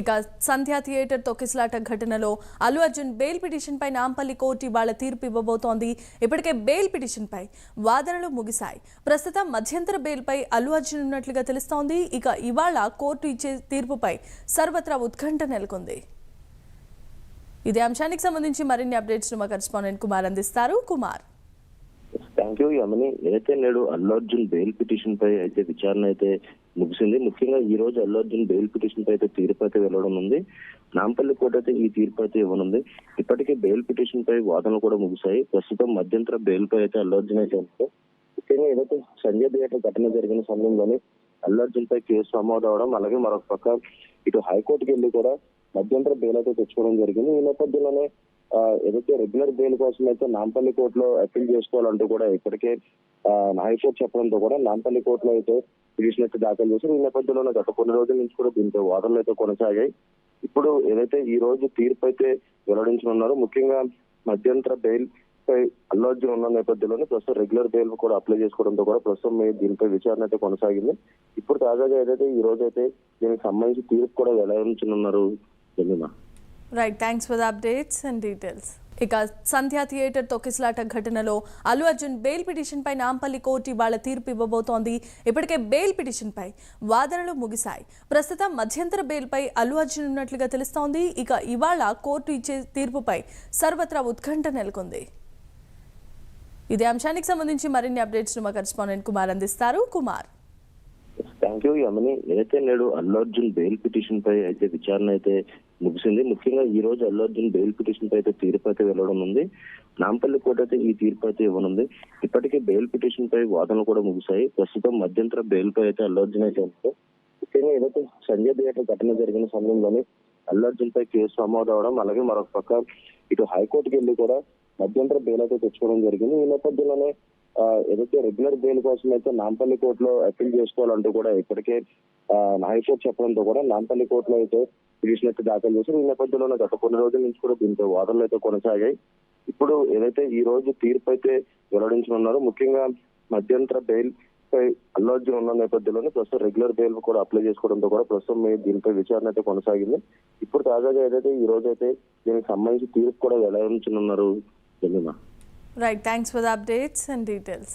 ఇక సంధ్యా థియేటర్ తొక్కిసలాట ఘటనలో అల్లు అర్జున్ బెయిల్ పిటిషన్ పై నాంపల్లి కోర్టు ఇవాళ తీర్పు ఇవ్వబోతోంది. ఇప్పటికే బెయిల్ పిటిషన్ పై వాదనలు ముగిశాయి. ప్రస్తుతం మధ్యంతర బెయిల్ పై అల్లు అర్జున్ ఉన్నట్లుగా తెలుస్తోంది. ఇక ఇవాళ కోర్టు ఇచ్చే తీర్పుపై సర్వత్రా ఉత్కంఠ నెలకొంది. ఇదే అంశానికి సంబంధించి మరిన్ని అప్డేట్స్ మా కరెస్పాండెంట్ కుమార్ అందిస్తారు. Kumar, thank you Yamini. ఏదైతే నేడు అల్లు అర్జున్ బెయిల్ పిటిషన్ పై అయితే విచారణ అయితే ముగిసింది. ముఖ్యంగా ఈ రోజు అల్లు అర్జున్ బెయిల్ పిటిషన్ పై అయితే తీర్పు అయితే వెళ్లడం ఉంది. నాంపల్లి కోర్టు అయితే ఈ తీర్పు అయితే ఇవ్వనుంది. ఇప్పటికే బెయిల్ పిటిషన్ పై వాదనలు కూడా ముగిశాయి. ప్రస్తుతం మధ్యంతర బెయిల్ పై అయితే అల్లు అర్జున్ అయితే ముఖ్యంగా ఏదైతే సంజయ్ థియేటర్ ఘటన జరిగిన సమయంలోనే అల్లు అర్జున్ పై కేసు నమోదు అవడం, అలాగే మరొక పక్క ఇటు హైకోర్టుకి వెళ్లి కూడా మధ్యంతర బెయిల్ అయితే తెచ్చుకోవడం జరిగింది. ఈ నేపథ్యంలోనే ఏదైతే రెగ్యులర్ బెయిల్ కోసం అయితే నాంపల్లి కోర్టులో అప్పీల్ చేసుకోవాలంటూ కూడా ఇప్పటికే హైకోర్టు చెప్పడంతో కూడా నాంపల్లి కోర్టులో అయితే పిటిషన్ అయితే దాఖలు చేశారు. ఈ నేపథ్యంలోనే గత కొన్ని రోజుల నుంచి కూడా దీంతో వాదనలు అయితే కొనసాగాయి. ఇప్పుడు ఏదైతే ఈ రోజు తీర్పు అయితే వెల్లడించనున్నారో, ముఖ్యంగా మధ్యంతర బెయిల్ పై అల్లు అర్జున్ ఉన్న నేపథ్యంలోనే ప్రస్తుతం రెగ్యులర్ బెయిల్ కూడా అప్లై చేసుకోవడంతో కూడా ప్రస్తుతం దీనిపై విచారణ అయితే కొనసాగింది. ఇప్పుడు తాజాగా ఏదైతే ఈ రోజు అయితే దీనికి సంబంధించి తీర్పు కూడా వెల్లడించనున్నారు. Right, thanks for the updates and details. ఇక సంధ్యా థియేటర్ తొక్కిసలాట ఘటనలో అల్లు అర్జున్ బెయిల్ పిటిషన్ పై నాంపల్లి కోర్టు ఇవాళ తీర్పు ఇవ్వబోతోంది. ఇప్పటికే బెయిల్ పిటిషన్ పై వాదనలు ముగిశాయి. ప్రస్తుతం మధ్యంతర బెయిల్ పై అల్లు అర్జున్ ఉన్నట్లుగా తెలుస్తోంది. ఇక ఇవాళ కోర్టు ఇచ్చే తీర్పుపై సర్వత్రా ఉత్కంఠ నెలకొంది. ఇదే అంశానికి సంబంధించి మరిన్ని అప్డేట్స్ మా కరెస్పాండెంట్ కుమార్ అందిస్తారు. Kumar, thank you Yamini. ఏదైతే నేడు అల్లు అర్జున్ బెయిల్ పిటిషన్ పై అయితే విచారణ అయితే ముగిసింది. ముఖ్యంగా ఈ రోజు అల్లు అర్జున్ బెయిల్ పిటిషన్ పై అయితే తీర్పు అయితే వెళ్లడం ఉంది. నాంపల్లి కోర్టు అయితే ఈ తీర్పు అయితే ఇవ్వనుంది. ఇప్పటికే బెయిల్ పిటిషన్ పై వాదనలు కూడా ముగిశాయి. ప్రస్తుతం మధ్యంతర బెయిల్ పై అయితే అల్లు అర్జున్ అయితే ముఖ్యంగా ఏదైతే సంజయ్ థియేటర్ ఘటన జరిగిన సమయంలోనే అల్లు అర్జున్ పై కేసు నమోదు అవడం, అలాగే మరొక పక్క ఇటు హైకోర్టుకి వెళ్లి కూడా మధ్యంతర బెయిల్ అయితే తెచ్చుకోవడం జరిగింది. ఈ నేపథ్యంలోనే ఏదైతే రెగ్యులర్ బెయిల్ కోసం అయితే నాంపల్లి కోర్టులో అప్పీల్ చేసుకోవాలంటూ కూడా ఇప్పటికే హైకోర్టు చెప్పడంతో కూడా నాంపల్లి కోర్టులో అయితే పిటిషన్ అయితే దాఖలు చేశారు. ఈ నేపథ్యంలోనే గత కొన్ని రోజుల నుంచి కూడా దీంతో వాదనలు అయితే కొనసాగాయి. ఇప్పుడు ఏదైతే ఈ రోజు తీర్పు అయితే వెల్లడించనున్నారో, ముఖ్యంగా మధ్యంతర బెయిల్ పై అల్లు అర్జున్ ఉన్న నేపథ్యంలోనే ప్రస్తుతం రెగ్యులర్ బెయిల్ కూడా అప్లై చేసుకోవడంతో కూడా ప్రస్తుతం దీనిపై విచారణ అయితే కొనసాగింది. ఇప్పుడు తాజాగా ఏదైతే ఈ రోజు అయితే దీనికి సంబంధించి తీర్పు కూడా వెల్లడించనున్నారు. Right, thanks for the updates and details.